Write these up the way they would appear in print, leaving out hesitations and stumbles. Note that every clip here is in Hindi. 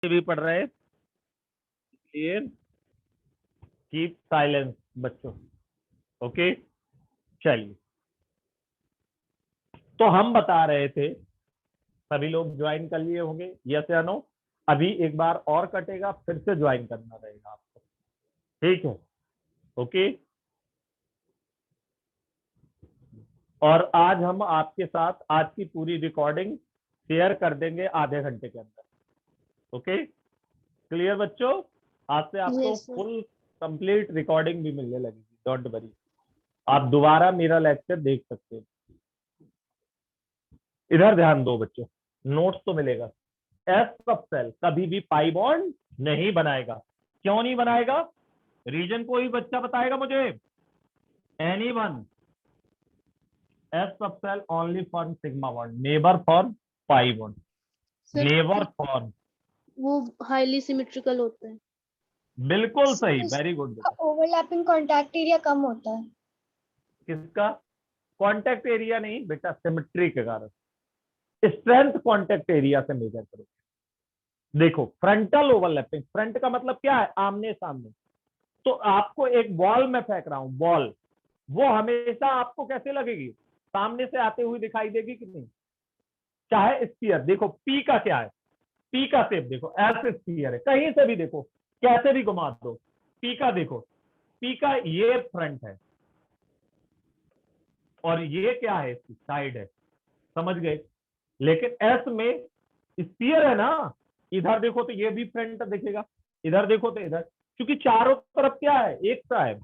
भी पढ़ रहे क्लियर, कीप साइलेंस बच्चों। ओके चलिए, तो हम बता रहे थे, सभी लोग ज्वाइन कर लिए होंगे, यस या नो? अभी एक बार और कटेगा, फिर से ज्वाइन करना रहेगा आपको, ठीक है? ओके, और आज हम आपके साथ आज की पूरी रिकॉर्डिंग शेयर कर देंगे आधे घंटे के अंदर। ओके क्लियर बच्चों? आज से आपको Yes, sir. Full complete recording भी मिलने लगेगी, डोंट वरी। आप दोबारा मेरा लेक्चर देख सकते हैं। इधर ध्यान दो बच्चों, नोट्स तो मिलेगा। एस सब सेल कभी भी पाई बॉन्ड नहीं बनाएगा। क्यों नहीं बनाएगा? रीजन कोई बच्चा बताएगा मुझे? Anyone? S subshell only for sigma bond, never for pi bond, Sir, never for. वो हाईली सिमेट्रिकल होता है। बिल्कुल सही, वेरी गुड बेटा। ओवरलैपिंग कॉन्टैक्ट एरिया कम होता है। किसका कॉन्टैक्ट एरिया? नहीं बेटा, सिमेट्री के कारण। स्ट्रेंथ कॉन्टैक्ट एरिया से मेजर करो। देखो फ्रंटल ओवरलैपिंग, फ्रंट का मतलब क्या है? आमने सामने। तो आपको एक बॉल में फेंक रहा हूं, बॉल, वो हमेशा आपको कैसे लगेगी? सामने से आते हुए दिखाई देगी कि नहीं? चाहे स्पीयर, देखो पी का क्या है, पी का शेप देखो, ऐसे स्पीयर है, कहीं से भी देखो, कैसे भी घुमा दो, पी का देखो, पी का ये फ्रंट है और ये क्या है? इसकी साइड है, समझ गए? लेकिन एस में स्पीयर है ना, इधर देखो तो ये भी फ्रंट दिखेगा, इधर देखो तो इधर, क्योंकि चारों तरफ क्या है? एक सा है।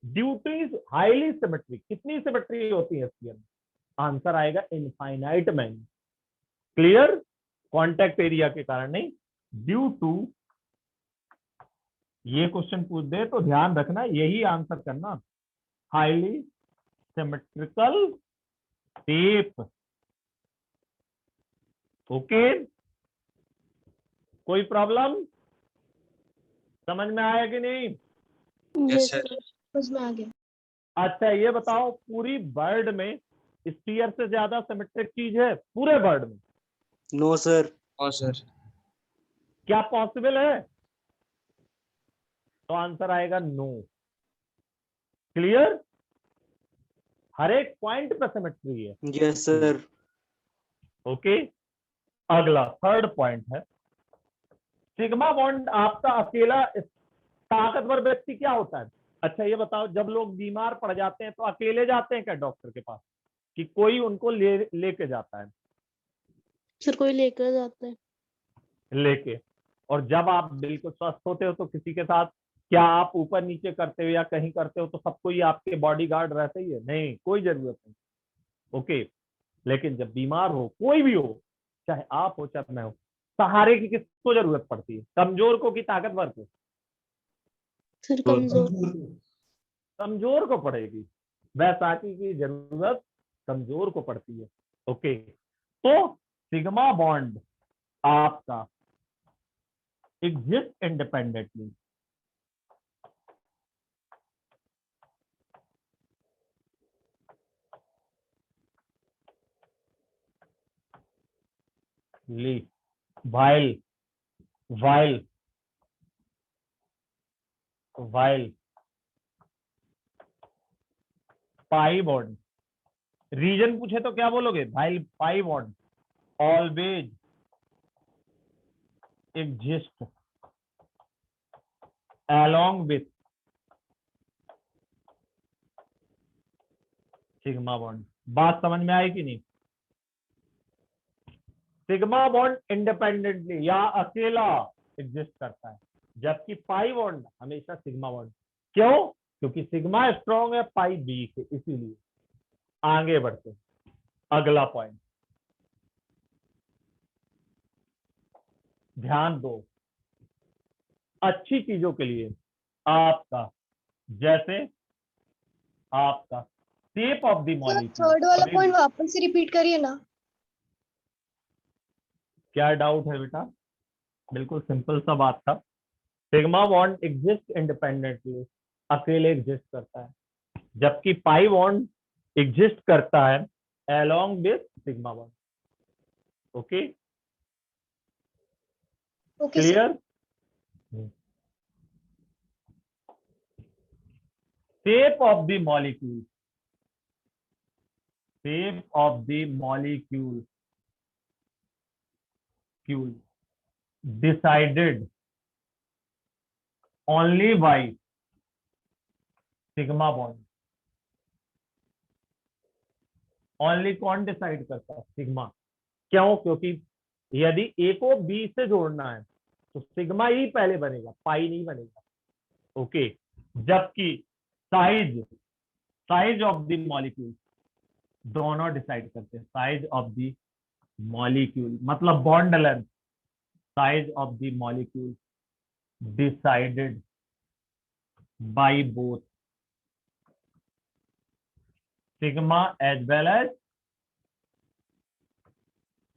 Due two is highly symmetry. कितनी सिमेट्री होती है स्पीयर में? आंसर आएगा infinite many. Clear? Contact area के कारण नहीं, ड्यू टू। ये क्वेश्चन पूछ दे तो ध्यान रखना, यही आंसर करना, हाईली सिमेट्रिकल शेप। ओके, कोई प्रॉब्लम? समझ में आया कि नहीं? Yes, sir. समझ में आ गया। अच्छा ये बताओ, पूरी वर्ल्ड में स्फीयर से ज्यादा सिमेट्रिक चीज है पूरे वर्ल्ड में? No sir. हाँ सर। क्या पॉसिबल है? तो आंसर आएगा नो। क्लियर? हर एक पॉइंट पे सिमेट्री है। Yes sir. ओके, अगला थर्ड पॉइंट है, सिग्मा बॉन्ड आपका अकेला ताकतवर व्यक्ति क्या होता है? अच्छा ये बताओ, जब लोग बीमार पड़ जाते हैं तो अकेले जाते हैं क्या डॉक्टर के पास, कि कोई उनको लेके जाता है? सर कोई लेकर जाता है। लेके। और जब आप बिल्कुल स्वस्थ होते हो तो किसी के साथ क्या आप ऊपर नीचे करते हो या कहीं करते हो तो सबको ही आपके बॉडीगार्ड रहते ही है? नहीं, कोई जरूरत नहीं। ओके, लेकिन जब बीमार हो, कोई भी हो, चाहे आप हो चाहे मैं हो, सहारे की किसको जरूरत पड़ती है? कमजोर को कि ताकतवर को? सर कमजोर। कमजोर को पड़ेगी। वैसाखी की जरूरत कमजोर को पड़ती है। ओके, तो सिग्मा बॉन्ड आपका एग्जिस्ट इंडिपेंडेंटली। ली while while while pi bond, reason पूछे तो क्या बोलोगे? While pi bond always exist along with sigma bond. बात समझ में आई कि नहीं? सिग्मा बॉन्ड इंडिपेंडेंटली या अकेला एग्जिस्ट करता है, जबकि पाई बॉन्ड हमेशा सिग्मा बॉन्ड। क्यों? क्योंकि सिग्मा स्ट्रॉन्ग है, पाई वीक है, इसीलिए। आगे बढ़ते, अगला पॉइंट ध्यान दो, अच्छी चीजों के लिए आपका, जैसे आपका shape of the sir molecule. Third वाला पॉइंट वापस से रिपीट करिए ना। क्या डाउट है बेटा? बिल्कुल सिंपल सा बात था। सिग्मा बॉन्ड एग्जिस्ट इंडिपेंडेंटली, अकेले एग्जिस्ट करता है, जबकि पाई बॉन्ड एग्जिस्ट करता है along with sigma bond. Okay, okay sir. Clear? shape of the molecule, shape of the molecule decided only by sigma bond. Only कौन डिसाइड करता है? सिग्मा। क्यों? क्योंकि यदि ए को बी से जोड़ना है तो सिग्मा ही पहले बनेगा, पाई नहीं बनेगा। ओके, जबकि साइज ऑफ द मॉलिक्यूल दोनों डिसाइड करते हैं। साइज ऑफ द मॉलिक्यूल मतलब bond length, size of the molecule decided by both sigma as well as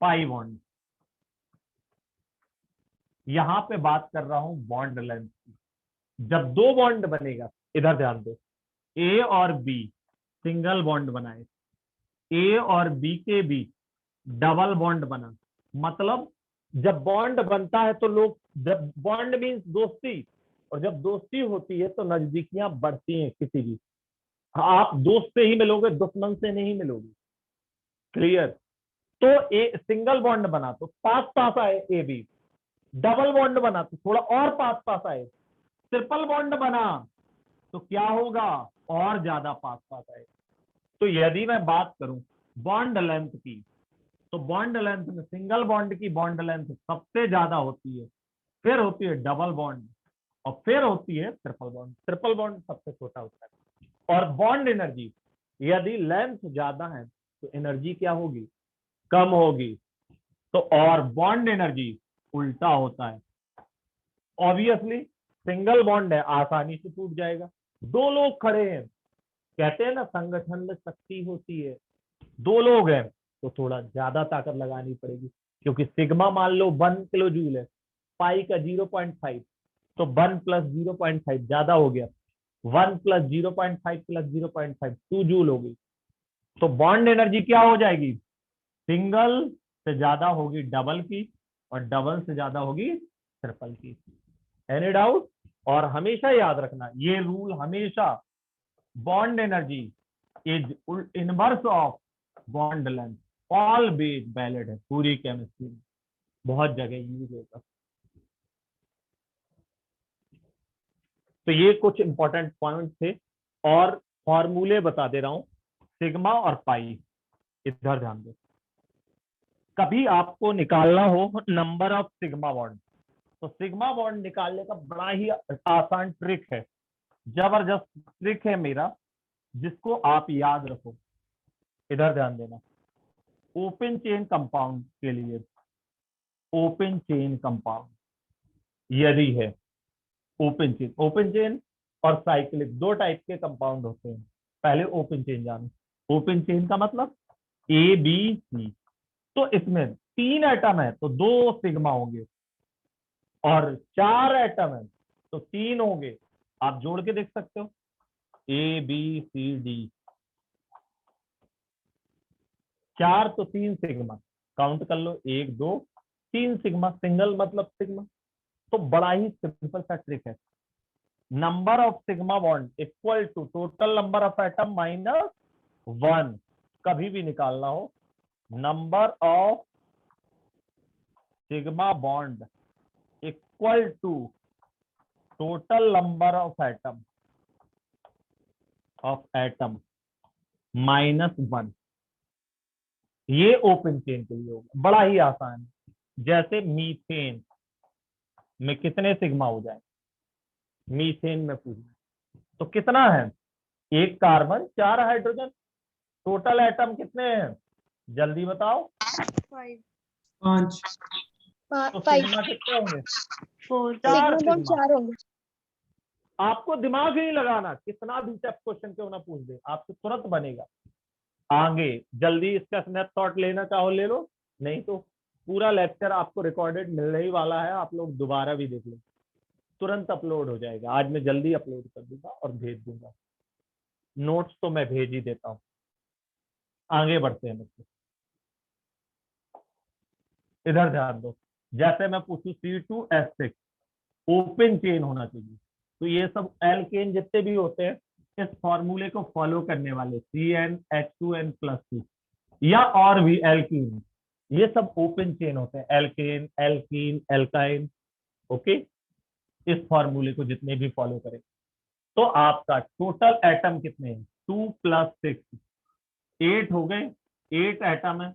pi bond. यहां पे बात कर रहा हूं बॉन्ड लेंथ की। जब दो बॉन्ड बनेगा, इधर ध्यान दो, ए और बी सिंगल बॉन्ड बनाए, ए और बी के बीच डबल बॉन्ड बना, मतलब जब बॉन्ड बनता है तो लोग, जब बॉन्ड मीन्स दोस्ती, और जब दोस्ती होती है तो नजदीकियां बढ़ती हैं। किसी भी, आप दोस्त से ही मिलोगे, दुश्मन से नहीं मिलोगे। क्लियर? तो ए सिंगल बॉन्ड बना तो पास पास आए ए बी, डबल बॉन्ड बना तो थोड़ा और पास पास आए, ट्रिपल बॉन्ड बना तो क्या होगा? और ज्यादा पास पास आए। तो यदि मैं बात करूं बॉन्ड लेंथ की, तो बॉन्ड लेंथ में सिंगल बॉन्ड की बॉन्ड लेंथ सबसे ज्यादा होती है, फिर होती है डबल बॉन्ड, और फिर होती है ट्रिपल बॉन्ड। ट्रिपल बॉन्ड सबसे छोटा होता है। और बॉन्ड एनर्जी, यदि लेंथ ज्यादा है तो एनर्जी क्या होगी? कम होगी। तो और बॉन्ड एनर्जी उल्टा होता है। ऑब्वियसली सिंगल बॉन्ड है, आसानी से टूट जाएगा। दो लोग खड़े हैं, कहते हैं ना संगठन में शक्ति होती है, दो लोग हैं तो थोड़ा ज्यादा ताकत लगानी पड़ेगी, क्योंकि सिग्मा मान लो 1 किलो जूल है, पाई का 0.5, तो 1 + 0.5 ज्यादा हो गया, 1 + 0.5 + 0.5 2 जूल हो गई। तो बॉन्ड एनर्जी क्या हो जाएगी? सिंगल से ज्यादा होगी डबल की, और डबल से ज्यादा होगी ट्रिपल की। Any doubt? और हमेशा याद रखना ये रूल, हमेशा bond energy is inverse of bond length, always valid है पूरी केमिस्ट्री में, बहुत जगह यूज होगा। तो ये कुछ इंपॉर्टेंट पॉइंट थे, और फॉर्मूले बता दे रहा हूं, सिग्मा और पाई। इधर ध्यान दो, कभी आपको निकालना हो नंबर ऑफ सिग्मा बॉन्ड, तो सिग्मा बॉन्ड निकालने का बड़ा ही आसान ट्रिक है, जबरदस्त ट्रिक है मेरा, जिसको आप याद रखो। इधर ध्यान देना, ओपन चेन कंपाउंड के लिए, ओपन चेन कंपाउंड यदि है, ओपन चेन और साइक्लिक दो टाइप के कंपाउंड होते हैं। पहले ओपन चेन जानो। ओपन चेन का मतलब ए बी सी, तो इसमें 3 एटम है तो 2 सिग्मा होंगे, और 4 एटम है तो 3 होंगे। आप जोड़ के देख सकते हो, ए बी सी डी, 4 तो 3 सिग्मा, काउंट कर लो, 1 2 3 सिग्मा, सिंगल मतलब सिग्मा। तो बड़ा ही सिंपल सा ट्रिक है, number of sigma bond equal to total number of atom minus 1। कभी भी निकालना हो, number of sigma bond equal to total number of atom minus 1। ये ओपन चेन के लिए होगा, बड़ा ही आसान है। जैसे मीथेन में कितने सिग्मा हो जाए, मीथेन में पूछना तो कितना है? 1 कार्बन 4 हाइड्रोजन, टोटल एटम कितने हैं जल्दी बताओ? 5 5 तो 5 सिग्मा कितने होंगे? 4 4 सिग्मा बॉन्ड सिग्मा। 4 होंगे। आपको दिमाग ही नहीं लगाना, कितना भी टफ क्वेश्चन क्यों ना पूछ दे, आपसे तुरंत बनेगा। आगे जल्दी इसका स्नैपशॉट लेना चाहो ले लो, नहीं तो पूरा लेक्चर आपको रिकॉर्डेड मिलने ही वाला है, आप लोग दोबारा भी देख लो, तुरंत अपलोड हो जाएगा। आज मैं जल्दी अपलोड कर दूंगा और भेज दूंगा, नोट्स तो मैं भेज ही देता हूँ। आगे बढ़ते हैं बच्चे, इधर ध्यान दो, जैसे मैं पूछूं C2H6 ओपन चेन होना चाहिए, तो ये सब एल्केन जितने भी होते हैं इस फॉर्मूले को फॉलो करने वाले CnH2n+2 या और भी एल्कीन, ये सब ओपन चेन होते हैं, एल्केन, एल्कीन, एल्काइन। ओके, इस फॉर्मूले को जितने भी फॉलो करें, तो आपका टोटल एटम कितने हैं? 2 + 6 8 हो गए, 8 एटम है,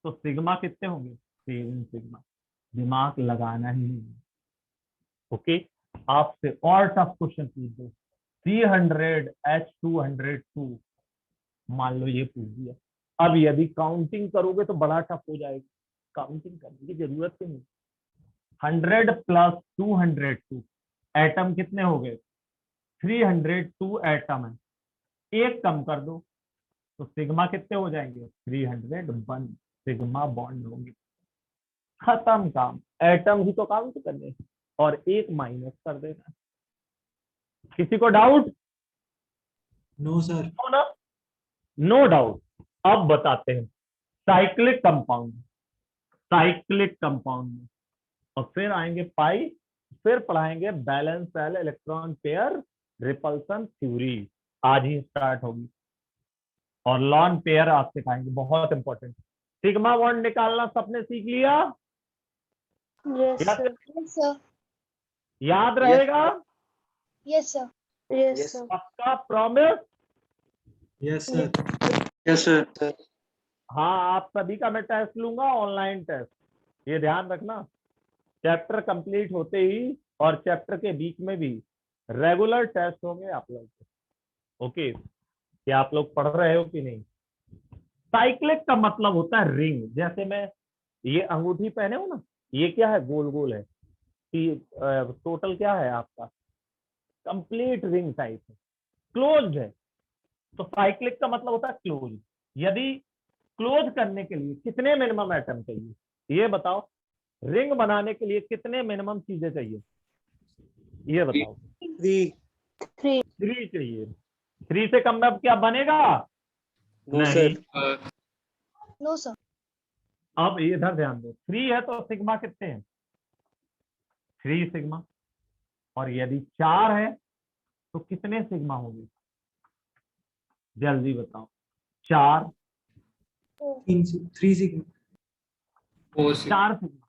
तो सिग्मा कितने होंगे? 7 सिग्मा। दिमाग लगाना ही नहीं। ओके, आपसे और टफ क्वेश्चन पूछ दो, 300H202 मान लो ये पूछ दिया। अब यदि काउंटिंग करोगे तो बड़ा टफ हो जाएगी, काउंटिंग करने की जरूरत ही नहीं। 100 + 202 एटम कितने हो गए? 302 एटम है, एक कम कर दो तो सिग्मा कितने हो जाएंगे? 301 सिग्मा बॉन्ड होंगे। खत्म काम, एटम ही तो काउंट करने और एक माइनस कर देना। किसी को doubt? No sir. No doubt. अब बताते हैं साइक्लिक कंपाउंड, साइक्लिक कंपाउंड में, और फिर आएंगे पाई, फिर पढ़ाएंगे balance shell electron pair repulsion theory, आज ही स्टार्ट होगी। और लॉन पेयर आज सिखाएंगे, बहुत इंपॉर्टेंट। सिग्मा बॉन्ड निकालना सबने सीख लिया? यस या सर, Yes, sir. याद रहेगा? Yes, sir. Yes Yes. Sir, पक्का promise? Yes sir. Yes, sir. हाँ, आप सभी का मैं टेस्ट लूंगा, ऑनलाइन टेस्ट, ये ध्यान रखना। चैप्टर कंप्लीट होते ही और चैप्टर के बीच में भी रेगुलर टेस्ट होंगे आप लोग के। ओके, क्या आप लोग पढ़ रहे हो कि नहीं? साइक्लिक का मतलब होता है रिंग। जैसे मैं ये अंगूठी पहने हो ना, ये क्या है? गोल गोल है कि टोटल क्या है आपका? कंप्लीट रिंग टाइप है, क्लोज है। तो साइक्लिक का मतलब होता है क्लोज। यदि क्लोज करने के लिए कितने मिनिमम एटम चाहिए, ये बताओ। रिंग बनाने के लिए कितने मिनिमम चीजें चाहिए, ये बताओ। 3. 3 3 चाहिए। 3 से कम में अब क्या बनेगा? No, नहीं। sir. No, sir. अब इधर ध्यान दो, 3 है तो सिग्मा कितने हैं? 3 सिग्मा। और यदि 4 है तो कितने सिग्मा होंगे? जल्दी बताओ। 4, 3 सिग्मा। 4 सिग्मा।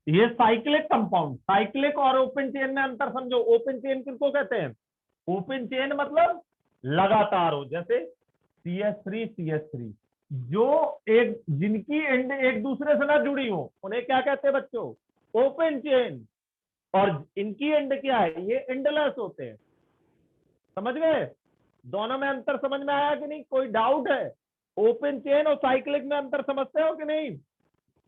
ये साइक्लिक कंपाउंड, साइक्लिक और ओपन चेन में अंतर समझो। ओपन चेन किसको कहते हैं? ओपन चेन मतलब लगातार हो, जैसे CH3 CH3, जो एक जिनकी एंड एक दूसरे से ना जुड़ी हो उन्हें क्या कहते हैं बच्चों? Open chain. और इनकी एंड क्या है? ये एंडलेस होते हैं। समझ गए? दोनों में अंतर समझ में आया कि नहीं? कोई डाउट है? ओपन चेन और साइक्लिक में अंतर समझते हो कि नहीं,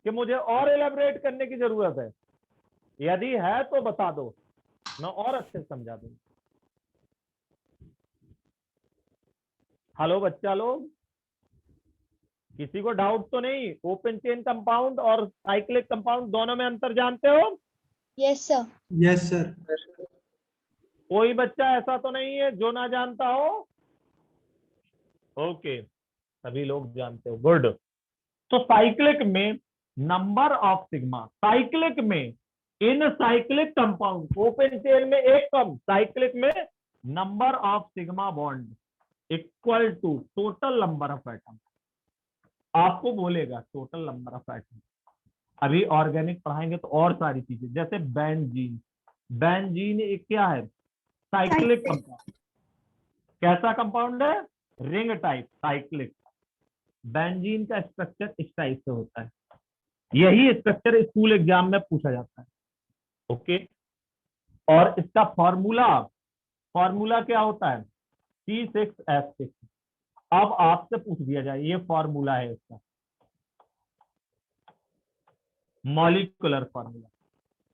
कि मुझे और एलेबरेट करने की जरूरत है? यदि है तो बता दो, मैं और अच्छे से समझा दूंगा। हेलो बच्चा लोग, किसी को डाउट तो नहीं? ओपन चेन कंपाउंड और साइक्लिक कंपाउंड दोनों में अंतर जानते हो? Yes, sir. Yes sir. कोई बच्चा ऐसा तो नहीं है जो ना जानता हो? ओके, सभी लोग जानते हो, गुड। तो साइक्लिक में नंबर ऑफ सिग्मा, साइक्लिक में in cyclic compound, open chain में एक कम, साइक्लिक में number of sigma bond equal to total number of atom. आपको बोलेगा टोटल नंबर ऑफ एटम। अभी ऑर्गेनिक पढ़ाएंगे तो और सारी चीजें, जैसे बेंजीन। बेंजीन एक क्या है? Cyclic compound. कैसा कंपाउंड है? Ring type, cyclic. बेंजीन का स्ट्रक्चर इस टाइप से होता है, यही स्ट्रक्चर स्कूल एग्जाम में पूछा जाता है। ओके, और इसका फॉर्मूला क्या होता है? C6H6। अब आपसे पूछ दिया जाए, ये फॉर्मूला है इसका, मॉलिक्यूलर फॉर्मूला।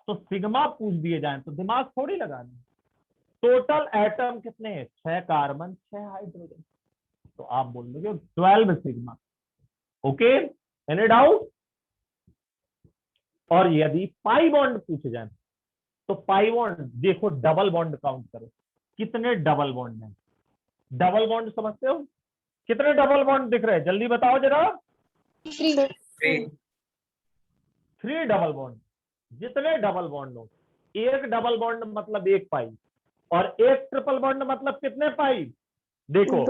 तो सिग्मा पूछ दिए जाए तो दिमाग थोड़ी लगाना। टोटल एटम कितने हैं? 6 कार्बन 6 हाइड्रोजन, तो आप बोल दोगे 12 सिग्मा। Okay, any doubt? और यदि पाई बॉन्ड पूछे जाए तो पाई बॉन्ड देखो, डबल बॉन्ड काउंट करो, कितने डबल बॉन्ड हैं? डबल बॉन्ड समझते हो? कितने डबल बॉन्ड दिख रहे हैं? जल्दी बताओ जरा। 3. 3. 3 डबल बॉन्ड। जितने डबल बॉन्ड हो, एक डबल बॉन्ड मतलब 1 पाई, और एक ट्रिपल बॉन्ड मतलब कितने पाई? देखो,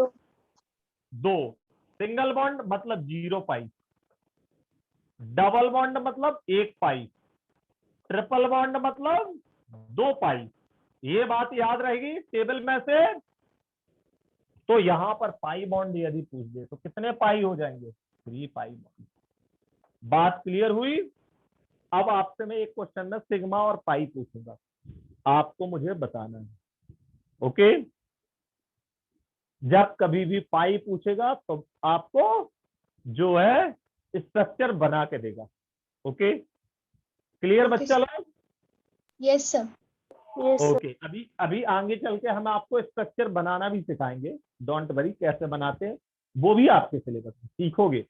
2। सिंगल बॉन्ड मतलब 0 पाई, डबल बॉन्ड मतलब 1 पाई, ट्रिपल बॉन्ड मतलब 2 पाई। ये बात याद रहेगी टेबल में से। तो यहां पर पाई बॉन्ड यदि पूछ दे तो कितने पाई हो जाएंगे? 3 पाई बॉन्ड। बात क्लियर हुई? अब आपसे मैं एक क्वेश्चन में सिग्मा और पाई पूछूंगा, आपको मुझे बताना है। ओके, जब कभी भी पाई पूछेगा तो आपको जो है स्ट्रक्चर बना के देगा। ओके, क्लियर Okay, बच्चा लोग? Yes, sir. Yes, sir. Okay, अभी अभी आगे चल के हम आपको स्ट्रक्चर बनाना भी सिखाएंगे। डोंट वरी, कैसे बनाते हैं वो भी आपके सिलेबस में सीखोगे।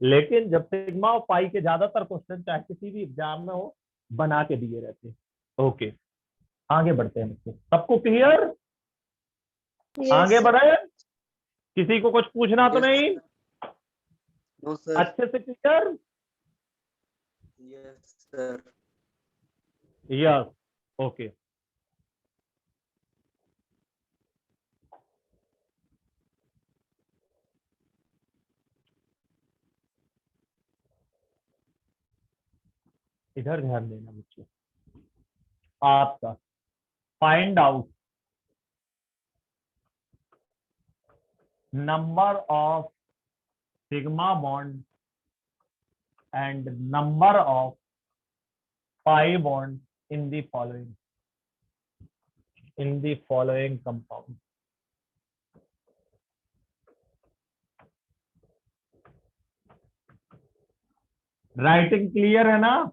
लेकिन जब सिग्मा और पाई के ज्यादातर क्वेश्चन चाहे किसी भी एग्जाम में हो, बना के दिए रहते हैं। ओके, आगे बढ़ते हैं बच्चे, सबको क्लियर? Yes, आगे sir. बढ़े, किसी को कुछ पूछना तो Yes, नहीं? No, sir. अच्छे से clear? Yes, sir. Yes, okay. इधर ध्यान देना बच्चे, आपका find out number of sigma bond and number of pi bond in the following compound. Writing clear है ना?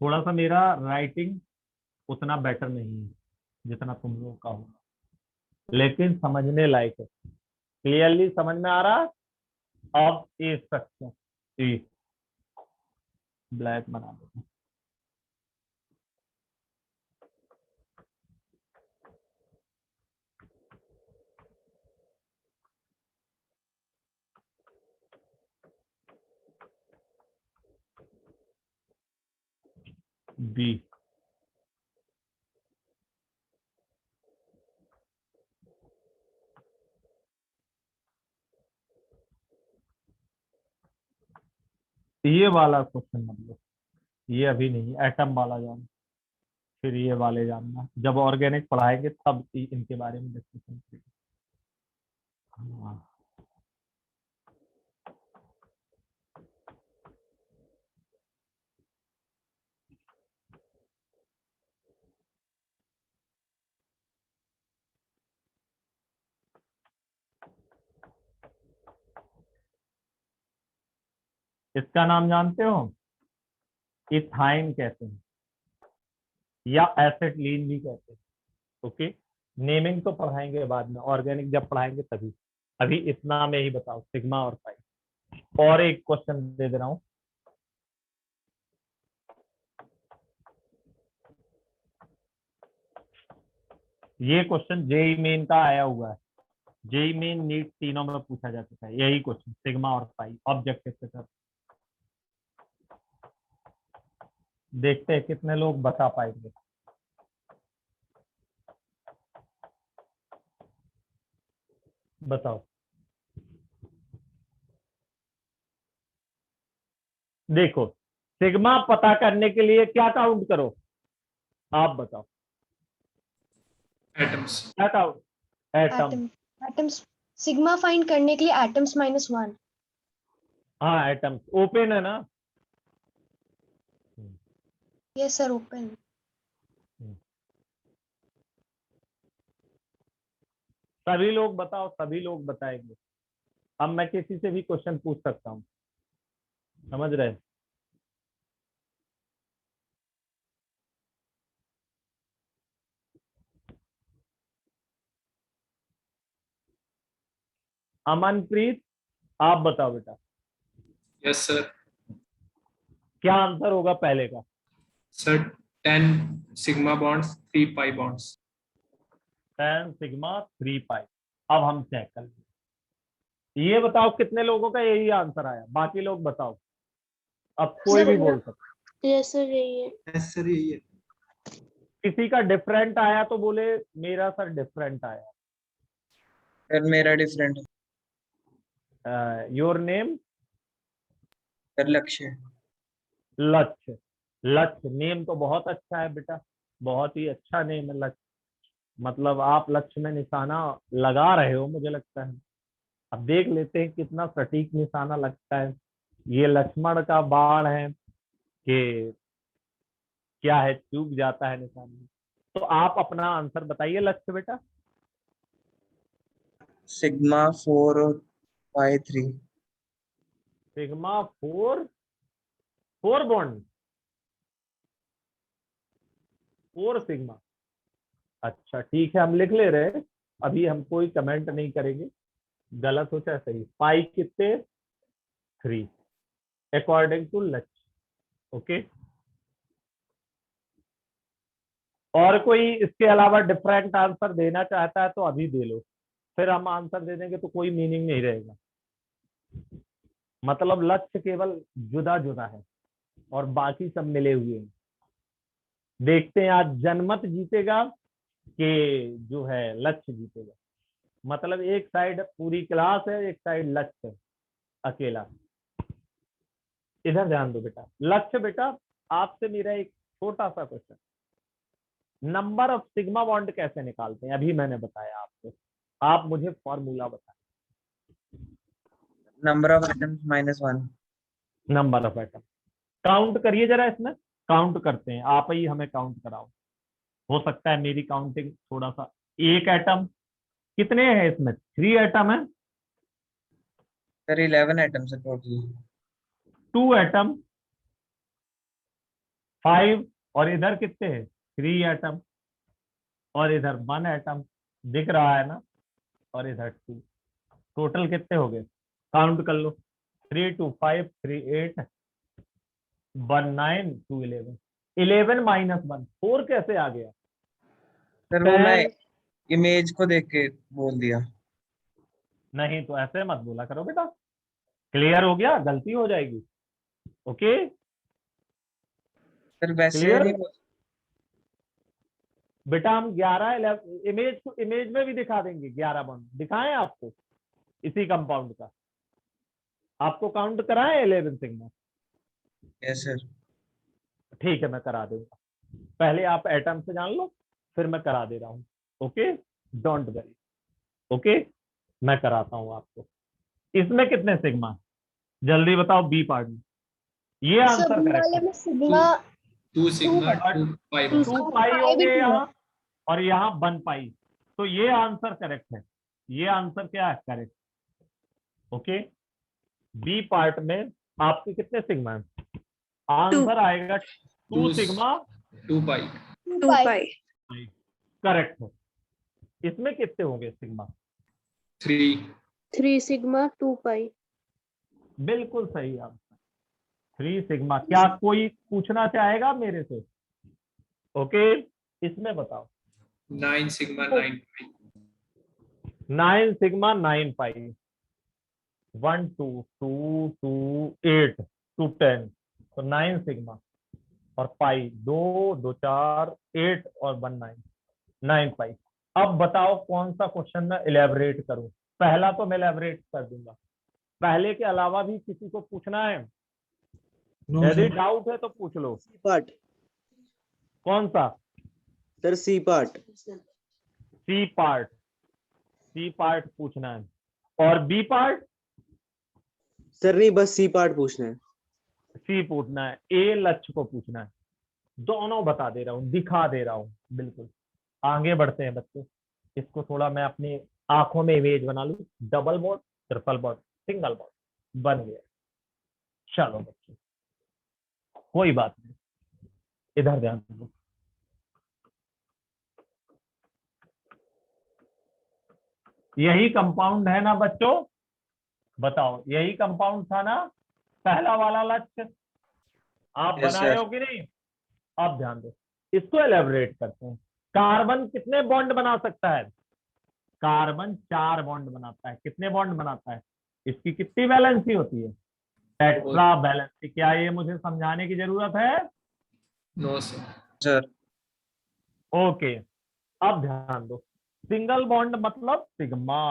थोड़ा सा मेरा राइटिंग उतना बेटर नहीं है जितना तुम लोगों का होगा, लेकिन समझने लायक है। क्लियरली समझ में आ रहा? अब ए स्ट्रक्चर, ए ब्लैक बना दो, बी। ये वाला क्वेश्चन मतलब, ये अभी नहीं, एटम वाला जानना, फिर ये वाले जानना, जब ऑर्गेनिक पढ़ाएंगे तब इनके बारे में डिस्कशन करेंगे। हाँ। इसका नाम जानते हो? इथाइन कहते हैं, या एसिटिलीन भी कहते हैं। ओके, नेमिंग तो पढ़ाएंगे बाद में, ऑर्गेनिक जब पढ़ाएंगे तभी। अभी इतना में ही बताओ सिग्मा और पाई। और एक क्वेश्चन दे दे रहा हूं, ये क्वेश्चन जेई मेन का आया हुआ है, जेई मेन नीट तीनों में पूछा जा चुका है यही क्वेश्चन, सिग्मा और पाई ऑब्जेक्टिव के साथ। देखते हैं कितने लोग बता पाएंगे। बताओ। देखो, सिग्मा पता करने के लिए क्या काउंट करो, आप बताओ। एटम्स। क्या count? Atom. Atoms. Sigma find करने के लिए atoms -1. हाँ, एटम्स ओपन है ना? Yes, sir. Open. सभी लोग बताओ, सभी लोग बताएंगे। अब मैं किसी से भी क्वेश्चन पूछ सकता हूँ, समझ रहे? अमनप्रीत, आप बताओ बेटा, यस सर। क्या आंसर होगा पहले का? Sir 10 sigma bonds 3 pi bonds. 10 sigma 3 पाई। अब हम चेक कर लेंगे। ये बताओ कितने लोगों का यही आंसर आया, बाकी लोग बताओ। अब कोई सर, भी बोल सकता यस सर यही है। यस सर यही है। किसी का डिफरेंट आया तो बोले मेरा सर डिफरेंट आया। सर मेरा डिफरेंट है। Your name? सर लक्ष्य। लक्ष्य। लक्ष्य नेम तो बहुत अच्छा है बेटा, बहुत ही अच्छा नेम है लक्ष्य। मतलब आप लक्ष्य में निशाना लगा रहे हो मुझे लगता है। अब देख लेते हैं कितना सटीक निशाना लगता है। ये लक्ष्मण का बाण है कि क्या है, चूक जाता है निशाना। तो आप अपना आंसर बताइए लक्ष्य बेटा। सिग्मा 4 पाई 3। Sigma 4 bond 4 sigma. अच्छा ठीक है, हम लिख ले रहे हैं, अभी हम कोई कमेंट नहीं करेंगे, गलत हो चाहे सही। पाई कितने? 3 अकॉर्डिंग टू लक्ष्य। ओके, और कोई इसके अलावा डिफरेंट आंसर देना चाहता है तो अभी दे लो, फिर हम आंसर दे देंगे तो कोई मीनिंग नहीं रहेगा। मतलब लक्ष्य केवल जुदा जुदा है और बाकी सब मिले हुए हैं। देखते हैं आज जनमत जीतेगा कि जो है लक्ष्य जीतेगा। मतलब एक साइड पूरी क्लास है, एक साइड लक्ष्य है अकेला। इधर ध्यान दो बेटा। लक्ष्य बेटा, आपसे मेरा एक छोटा सा question, number of sigma bond कैसे निकालते हैं? अभी मैंने बताया आपको, आप मुझे फॉर्मूला बताएं। Number of atoms -1। Number of atom count करिए जरा, इसमें काउंट करते हैं, आप ही हमें काउंट कराओ। हो सकता है मेरी काउंटिंग थोड़ा सा, एक एटम कितने हैं इसमें? 3 एटम है। सर 11 एटम्स है टोटल। 2 एटम, 5, और इधर कितने हैं? 3 एटम, और इधर 1 एटम, दिख रहा है ना, और इधर 2। टोटल कितने हो गए? काउंट कर लो। 3 2 5 3 8 1 9 2 11। 11 -1 4 कैसे आ गया? सर वो मैं 10। इमेज को देख के बोल दिया। नहीं तो ऐसे मत बोला करो बेटा, क्लियर हो गया? गलती हो जाएगी। ओके सर वैसे क्लियर नहीं बोल। बेटा। हम 11 11 इमेज में भी दिखा देंगे। 11 बॉन्ड दिखाएं आपको इसी कंपाउंड का? आपको काउंट कराएं 11 सिग्मा? Yes sir. ठीक है, मैं करा दूंगा। पहले आप एटम से जान लो, फिर मैं करा दे रहा हूँ। Okay, don't worry. ओके, मैं कराता हूँ आपको। इसमें कितने सिग्मा? जल्दी बताओ बी पार्ट में। ये सर आंसर बी करेक्ट वाले है। में सिग्मा 2 सिग्मा है। 2 पाई टू 2 बॉन्ड। पाई हो पाई भी गए 2 है। यहाँ, और यहाँ 1 पाई। तो ये आंसर करेक्ट है। ये आंसर क्या है? करेक्ट। ओके, बी पार्ट में आपके कितने सिग्मा है? आंसर आएगा 2 2 सिग्मा 2 पाई 2 पाई। करेक्ट है। इसमें कितने होंगे सिग्मा? 3 3 सिग्मा 2 पाई। बिल्कुल सही आंसर, 3 सिग्मा। क्या कोई पूछना चाहेगा मेरे से? ओके, इसमें बताओ। 9 सिग्मा 9 पाई। 9 सिग्मा 9 पाई। 1 2 2 2 8 2 10, तो 9 सिग्मा और पाई 2 2 4 8 और 1 9 9 पाई। अब बताओ कौन सा क्वेश्चन मैं इलेबरेट करूं? पहला तो मैं इलेबरेट कर दूंगा, पहले के अलावा भी किसी को पूछना है? नो यदि सर। डाउट है तो पूछ लो। सी पार्ट। कौन सा? Sir C part. C part. C part पूछना है, और बी पार्ट? सर नहीं, बस सी पार्ट पूछना है। सी पूछना है, ए लक्ष्य को पूछना है। दोनों बता दे रहा हूँ, दिखा दे रहा हूँ बिल्कुल। आगे बढ़ते हैं बच्चे। इसको थोड़ा मैं अपनी आंखों में इमेज बना लूं। Double bond, triple bond, single bond बन गया। चलो बच्चे, कोई बात नहीं, इधर ध्यान दो। यही कंपाउंड है ना बच्चों? बताओ, यही कंपाउंड था ना पहला वाला लक्ष्य? आप यस बनाए सर। हो कि नहीं? अब ध्यान दो, इसको एलेबरेट करते हैं। कार्बन कितने बॉन्ड बना सकता है? कार्बन 4 बॉन्ड बनाता है। कितने बॉन्ड बनाता है? इसकी कितनी वैलेंसी होती है? Tetra valency. क्या ये मुझे समझाने की जरूरत है? No, sir. sir. ओके, अब ध्यान दो, सिंगल बॉन्ड मतलब सिग्मा।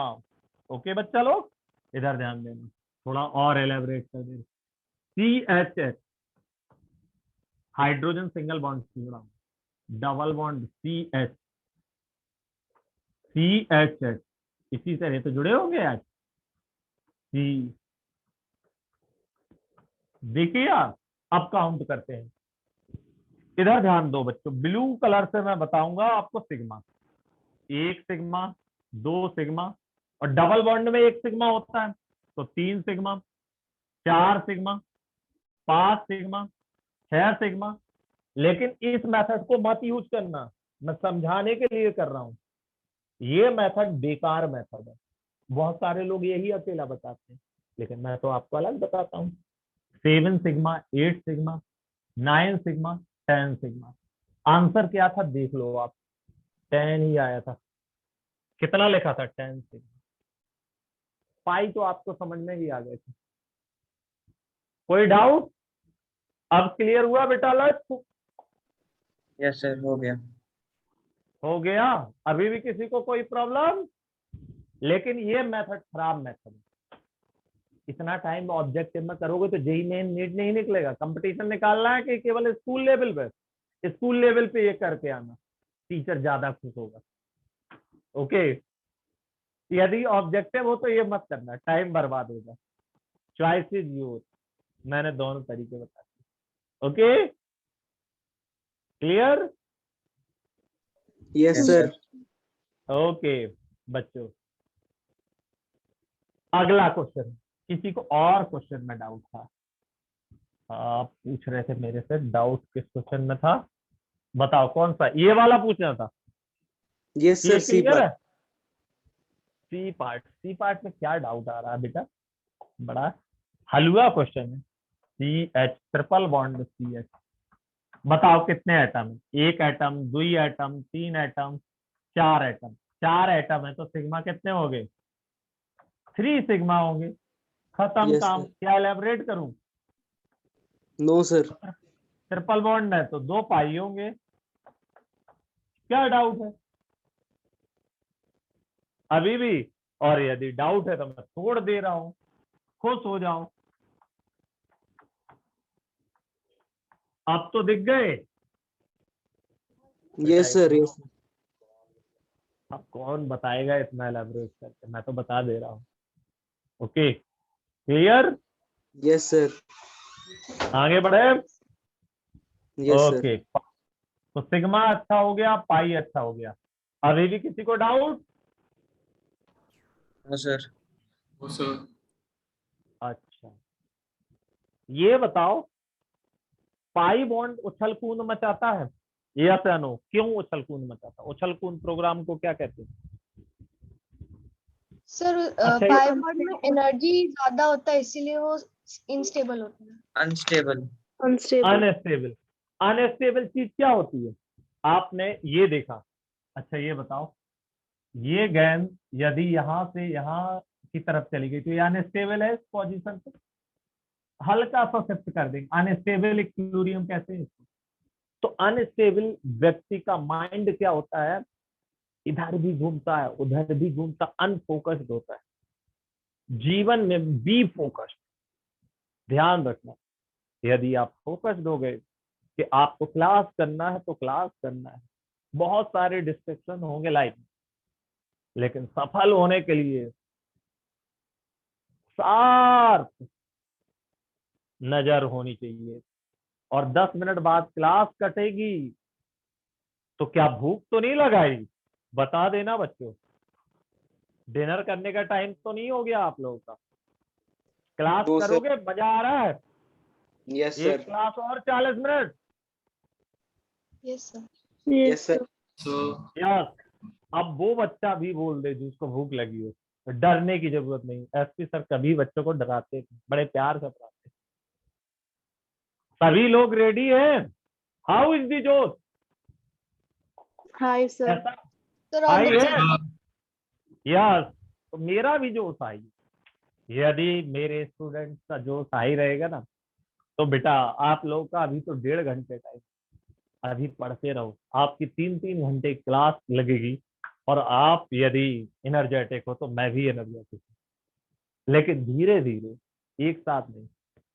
ओके बच्चा लोग, इधर ध्यान देना, थोड़ा और एलेबरेट कर दे। CHH हाइड्रोजन सिंगल बॉन्ड जुड़ा, डबल बॉन्ड CH, CHH इसी तरह तो जुड़े होंगे आज। C देखिए यार, अब काउंट करते हैं। इधर ध्यान दो बच्चों, ब्लू कलर से मैं बताऊंगा आपको सिग्मा, 1 सिग्मा, 2 सिग्मा, और डबल बॉन्ड में 1 सिग्मा होता है तो 3 सिग्मा, 4 सिग्मा, 5 सिग्मा, 6 सिग्मा। लेकिन इस मेथड को मत यूज करना, मैं समझाने के लिए कर रहा हूं। ये मेथड बेकार मेथड है, बहुत सारे लोग यही अकेला बताते हैं, लेकिन मैं तो आपको अलग बताता हूँ। 7 sigma, 8 sigma, 9 sigma, 10 sigma. Answer क्या था देख लो आप, 10 ही आया था। कितना लिखा था? 10 सिग्मा। पाई तो आपको समझ में ही आ गए थे। कोई डाउट? अब क्लियर हुआ बेटा? लक्ष्य Yes, sir. हो गया. हो गया? अभी भी किसी को कोई प्रॉब्लम? लेकिन ये मेथड खराब मेथड है। इतना टाइम ऑब्जेक्टिव में करोगे तो जेई मेन नीट नहीं निकलेगा। कंपटीशन निकालना है कि केवल स्कूल लेवल पे? स्कूल लेवल पे ये करके आना, टीचर ज्यादा खुश होगा। ओके, यदि ऑब्जेक्टिव हो तो ये मत करना, टाइम बर्बाद होगा। चॉइस इज योर, मैंने दोनों तरीके बता दिए। Okay, clear? Yes Yes, sir. sir. Okay बच्चों, अगला क्वेश्चन, किसी को और क्वेश्चन में डाउट था? आप पूछ रहे थे मेरे से डाउट किस क्वेश्चन में था, बताओ कौन सा? ये वाला पूछना था? यस ये सर, सी क्लियर है? Part. C part, C part में क्या डाउट आ रहा है बेटा? बड़ा हलवा क्वेश्चन है। CH ट्रिपल बॉन्ड CH, बताओ कितने एटम है? 1 atom, 2 atom, 3 atom, 4 atom. 4 atom है तो सिग्मा कितने हो गए? 3 सिग्मा होंगे। खत्म यस काम। सर। क्या एलेबरेट करूं? No sir. ट्रिपल बॉन्ड है तो 2 पाई होंगे। क्या डाउट है अभी भी? और यदि डाउट है तो मैं तोड़ दे रहा हूं, खुश हो जाओ। अब तो दिख गए? Yes sir, yes. अब कौन बताएगा इतना एलेबरेट करके, मैं तो बता दे रहा हूँ। Okay, clear? Yes sir. आगे बढ़े? Yes sir. ओके, तो सिग्मा अच्छा हो गया, पाई अच्छा हो गया। अभी भी किसी को doubt? No, sir. No, sir. अच्छा, ये बताओ, पाई बॉन्ड उछल कूद मचाता है? यस या नो? क्यों उछल कूद मचाता? उछल कूद प्रोग्राम को क्या कहते हैं? सर अच्छा, ये पाई बॉन्ड में एनर्जी ज्यादा होता है इसीलिए वो इनस्टेबल होता है। Unstable. अनस्टेबल। अनस्टेबल। अनस्टेबल चीज क्या होती है? आपने ये देखा? अच्छा ये बताओ, ये गेंद यदि यहां से यहां की तरफ चली गई तो ये अनस्टेबल है इस पोजीशन पे? हल्का सा शिफ्ट कर देंगे, अनस्टेबल इक्विलिब्रियम कहते हैं इसको। तो अनस्टेबल व्यक्ति का माइंड क्या होता है? इधर भी घूमता है, उधर भी घूमता, अनफोकस्ड होता है। जीवन में बी फोकस्ड, ध्यान रखना। यदि आप फोकस्ड हो गए कि आपको क्लास करना है तो क्लास करना है, बहुत सारे डिस्ट्रैक्शन होंगे लाइफ में, लेकिन सफल होने के लिए शार्प नजर होनी चाहिए। और 10 मिनट बाद क्लास कटेगी तो क्या भूख तो नहीं लगाई? बता देना बच्चों, डिनर करने का टाइम तो नहीं हो गया आप लोगों का? Class no sir. करोगे? मजा आ रहा है? यस एक सर। क्लास और 40 minute. Yes sir. Yes sir. So, yes. अब वो बच्चा भी बोल दे जिसको भूख लगी हो, तो डरने की जरूरत नहीं। एसपी सर कभी बच्चों को डराते नहीं, बड़े प्यार से पढ़ाते। सभी लोग रेडी हैं? हाउ इज दी जोश? Hi sir. ऐसा सर हाई ऑल द है? sir. यस, तो मेरा भी जोश आई। यदि मेरे स्टूडेंट का जोश हाई रहेगा ना, तो बेटा आप लोगों का अभी तो 1.5 घंटे टाइम, अभी पढ़ते रहो। आपकी 3-3 घंटे क्लास लगेगी, और आप यदि एनर्जेटिक हो तो मैं भी एनर्जेटिक हूँ, लेकिन धीरे धीरे, एक साथ नहीं।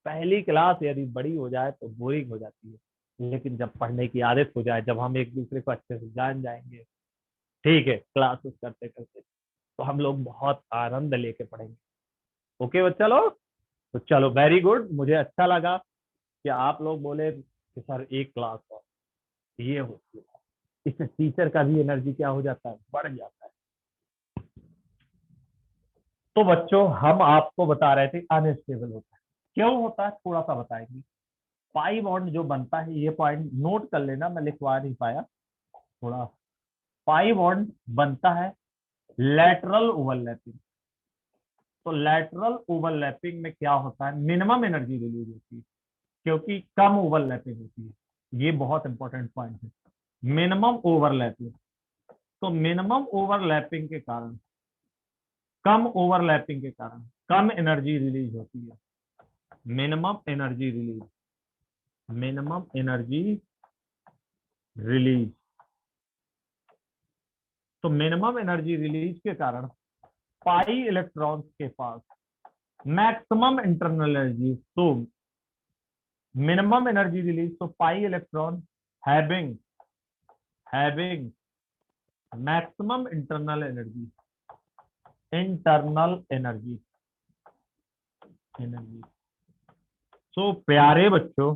पहली क्लास यदि बड़ी हो जाए तो बोरिंग हो जाती है, लेकिन जब पढ़ने की आदत हो जाए, जब हम एक दूसरे को अच्छे से जान जाएंगे, ठीक है, क्लासेस करते करते, तो हम लोग बहुत आनंद लेके पढ़ेंगे। ओके बच्चा लोग, तो चलो वेरी गुड, मुझे अच्छा लगा कि आप लोग बोले कि सर एक क्लास और ये होती है, इससे टीचर का भी एनर्जी क्या हो जाता है, बढ़ जाता है। तो बच्चों हम आपको बता रहे थे अनस्टेबल होता है, क्यों होता है थोड़ा सा बताएंगे। पाई बॉन्ड जो बनता है, ये पॉइंट नोट कर लेना, मैं लिखवा नहीं पाया थोड़ा। पाई बॉन्ड बनता है लैटरल ओवरलैपिंग। तो लैटरल ओवरलैपिंग में क्या होता है, मिनिमम एनर्जी रिलीज होती है, क्योंकि कम ओवरलैपिंग होती है। ये बहुत इंपॉर्टेंट पॉइंट है, मिनिमम ओवरलैपिंग। तो मिनिमम ओवरलैपिंग के कारण, कम ओवरलैपिंग के कारण कम एनर्जी रिलीज होती है। Minimum energy release, minimum energy release. तो मिनिमम एनर्जी रिलीज के कारण पाई इलेक्ट्रॉन्स के पास मैक्सिमम इंटरनल एनर्जी। तो मिनिमम एनर्जी रिलीज, तो pi electron having maximum internal energy, energy. So प्यारे बच्चों,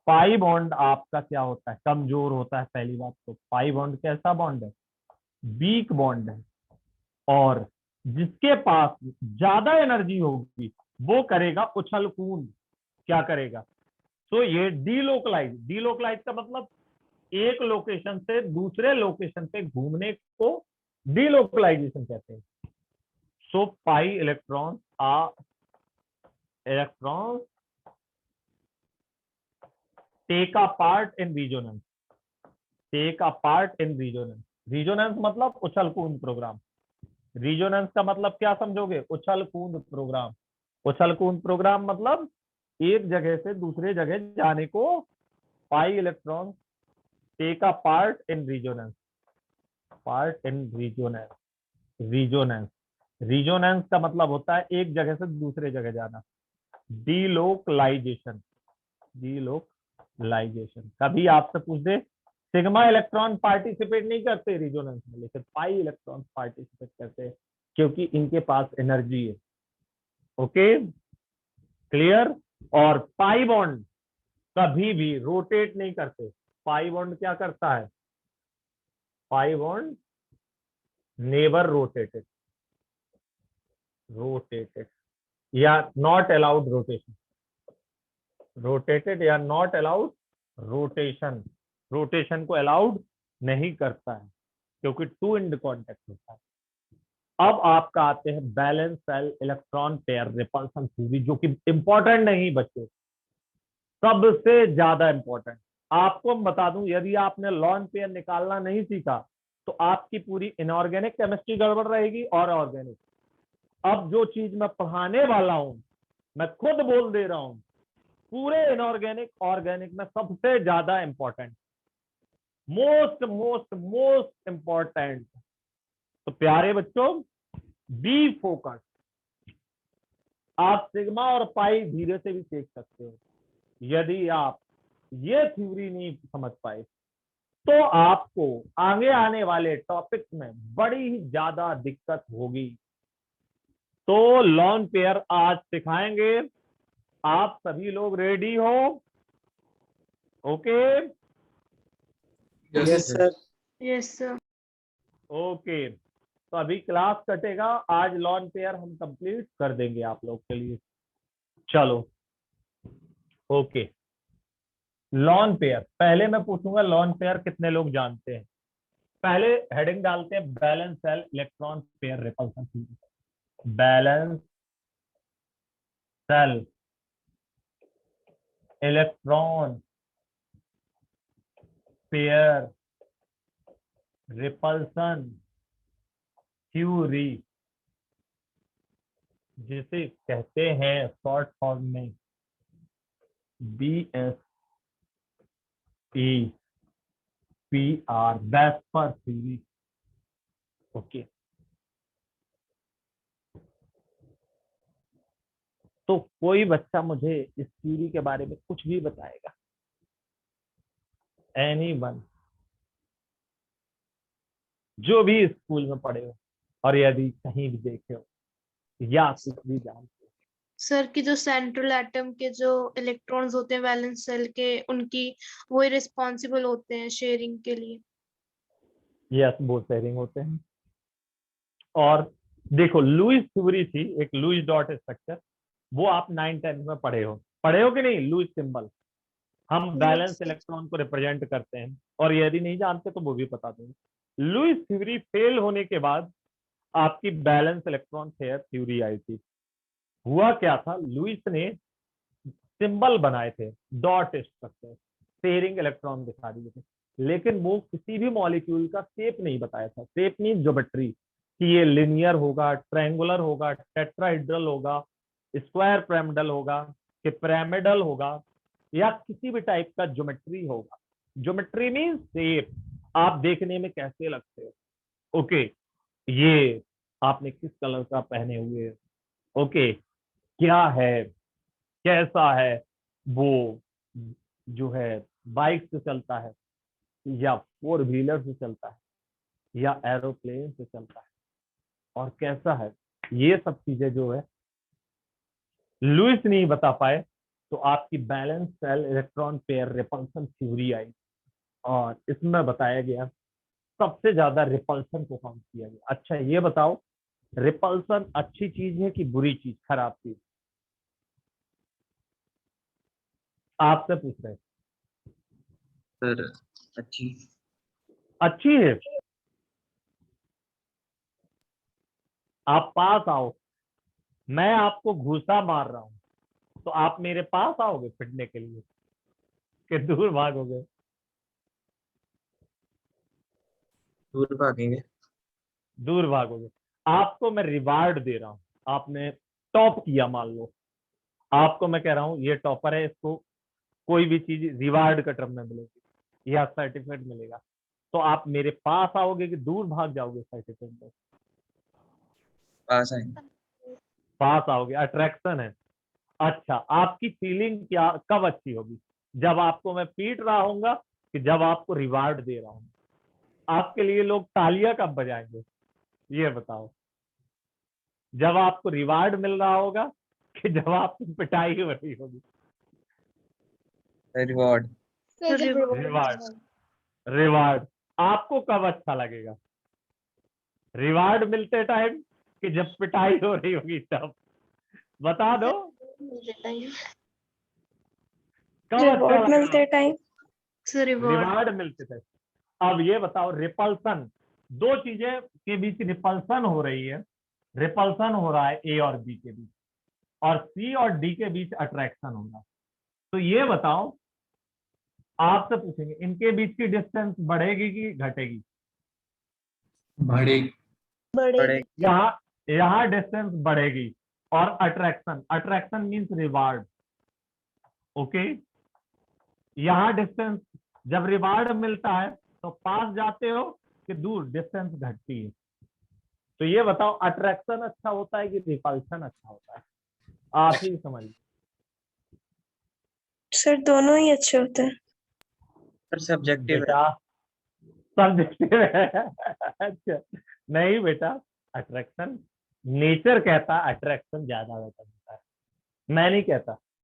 पाई बॉन्ड आपका क्या होता है, कमजोर होता है। पहली बात तो पाई बॉन्ड कैसा बॉन्ड है, वीक बॉन्ड है, और जिसके पास ज्यादा एनर्जी होगी वो करेगा उछल कूद। क्या करेगा, तो ये डीलोकलाइज का मतलब एक लोकेशन से दूसरे लोकेशन पे घूमने को डीलोकलाइजेशन कहते हैं। So pi electron take a part in resonance, resonance मतलब उछल कूद प्रोग्राम। रिजोनेंस का मतलब क्या समझोगे, उछल कूद प्रोग्राम। उछल कूद प्रोग्राम मतलब एक जगह से दूसरे जगह जाने को pi electron take a part in resonance, resonance. Resonance का मतलब होता है एक जगह से दूसरे जगह जाना। डीलोकलाइजेशन कभी आपसे पूछ दे, सिग्मा इलेक्ट्रॉन पार्टिसिपेट नहीं करते रिजोनेंस में, लेकिन पाई इलेक्ट्रॉन पार्टिसिपेट करते हैं, क्योंकि इनके पास एनर्जी है। Okay, clear. और पाई बॉन्ड कभी भी रोटेट नहीं करते। पाई बॉन्ड क्या करता है, पाई बॉन्ड नेवर रोटेटेड या नॉट अलाउड रोटेशन, रोटेटेड या नॉट अलाउड रोटेशन, रोटेशन को अलाउड नहीं करता है, क्योंकि टू इंड कॉन्टेक्ट होता है। अब आपका आते हैं balance shell electron pair repulsion theory, जो कि इंपॉर्टेंट नहीं बच्चों, सबसे ज्यादा इंपॉर्टेंट। आपको बता दूं, यदि आपने लॉन पेयर निकालना नहीं सीखा तो आपकी पूरी इनऑर्गेनिक केमिस्ट्री गड़बड़ रहेगी और ऑर्गेनिक। अब जो चीज मैं पढ़ाने वाला हूं, मैं खुद बोल दे रहा हूं, पूरे इनऑर्गेनिक ऑर्गेनिक में सबसे ज्यादा important, most most most important. तो प्यारे बच्चों, बी फोकस। आप सिग्मा और पाई धीरे से भी सीख सकते हो। यदि आप ये थ्योरी नहीं समझ पाए तो आपको आगे आने वाले टॉपिक्स में बड़ी ही ज्यादा दिक्कत होगी। तो लॉन पेयर आज सिखाएंगे। आप सभी लोग रेडी हो? Okay, yes sir. Yes sir. Okay. तो अभी क्लास कटेगा, आज लॉन पेयर हम कंप्लीट कर देंगे आप लोग के लिए। चलो, ओके। लॉन पेयर, पहले मैं पूछूंगा लॉन पेयर कितने लोग जानते हैं। पहले हेडिंग डालते हैं balance shell electron pair repulsion theory. Balance shell electron pair repulsion theory. जिसे कहते हैं शॉर्ट फॉर्म में BSEPR, बेस्पर थ्योरी। ओके, तो कोई बच्चा मुझे इस थ्योरी के बारे में कुछ भी बताएगा? एनीवन जो भी स्कूल में पढ़े हो और यदि कहीं भी देखे हो या कुछ भी जानते हो। सर की जो सेंट्रल एटम के जो इलेक्ट्रॉन्स होते हैं वैलेंस सेल के, उनकी वही रिस्पॉन्सिबल होते हैं शेयरिंग के लिए। यस, वो शेयरिंग होते हैं। और देखो लुईस थ्योरी थी, एक लुईस डॉट स्ट्रक्चर, वो आप 9-10 में पढ़े हो कि नहीं? लुईस सिंबल, हम बैलेंस इलेक्ट्रॉन को रिप्रेजेंट करते हैं, और यदि नहीं जानते तो वो भी बता देंगे। लुईस थ्योरी फेल होने के बाद आपकी बैलेंस इलेक्ट्रॉन पेयर थ्योरी आई थी। हुआ क्या था, लुईस ने सिंबल बनाए थे, डॉट स्ट्रक्चर, शेयरिंग इलेक्ट्रॉन दिखा दिए थे, लेकिन वो किसी भी मॉलिक्यूल का शेप नहीं बताया था। शेप मीन ज्योमेट्री, कि ये लिनियर होगा, ट्रायंगुलर होगा, टेट्राहेड्रल होगा, स्क्वायर पिरामिडल होगा, कि पिरामिडल होगा, या किसी भी टाइप का ज्योमेट्री होगा। ज्योमेट्री मीन शेप, आप देखने में कैसे लगते हो। ओके, ये आपने किस कलर का पहने हुए, ओके, क्या है, कैसा है, वो जो है बाइक से चलता है या 4 व्हीलर से चलता है या एरोप्लेन से चलता है, और कैसा है, ये सब चीजें जो है लुईस नहीं बता पाए, तो आपकी valence shell electron pair repulsion theory आई, और इसमें बताया गया सबसे ज्यादा रिपल्सन को फाउंड किया गया। अच्छा ये बताओ, रिपल्सन अच्छी चीज है कि बुरी चीज, खराब चीज? आपसे पूछ रहे हैं। सर अच्छी। अच्छी है, आप पास आओ, मैं आपको घूसा मार रहा हूं तो आप मेरे पास आओगे पिटने के लिए कि दूर भागोगे? दूर भागेंगे। दूर भागोगे। आपको मैं रिवार्ड दे रहा हूं, आपने टॉप किया मान लो, आपको मैं कह रहा हूं ये टॉपर है, इसको कोई भी चीज रिवार्ड का टर्म में मिलेगी या सर्टिफिकेट मिलेगा, तो आप मेरे पास आओगे कि दूर भाग जाओगे सर्टिफिकेट में? पास आएंगे। पास आओगे, अट्रैक्शन है। अच्छा, आपकी फीलिंग क्या कब अच्छी होगी? जब आपको मैं पीट रहा हूंगा कि जब आपको रिवार्ड दे रहा हूं? आपके लिए लोग तालियां कब बजाएंगे, ये बताओ? जब आपको रिवार्ड मिल रहा होगा कि जब आपकी पिटाई हो रही होगी? रिवॉर्ड। रिवार्ड, रिवार्ड आपको कब अच्छा लगेगा? रिवार्ड मिलते टाइम कि जब पिटाई हो रही होगी तब? बता दो, कब अच्छा रिवॉर्ड मिलते लगेगा? टाइम। Sir reward. रिवार्ड मिलते थे। अब ये बताओ, रिपल्सन, दो चीजें के बीच रिपल्सन हो रही है, रिपल्सन हो रहा है ए और बी के बीच, और सी और डी के बीच अट्रैक्शन हो रहा है। तो ये बताओ, आपसे पूछेंगे इनके बीच की डिस्टेंस बढ़ेगी कि घटेगी? बढ़ेगी। बड़े। यहाँ यहाँ डिस्टेंस बढ़ेगी, और attraction, attraction means reward, okay. यहाँ डिस्टेंस, जब रिवार्ड मिलता है तो पास जाते हो कि दूर, डिस्टेंस घटती है। तो ये बताओ, अट्रैक्शन अच्छा होता है कि रिपल्शन अच्छा होता है? आप ही समझिए। सर दोनों ही अच्छे होते हैं। सर सब्जेक्टिव है। बेटा सब्जेक्टिव है। अच्छा नहीं बेटा, अट्रैक्शन, नेचर कहता है अट्रैक्शन ज्यादा बेटर होता है, मैं नहीं कहता।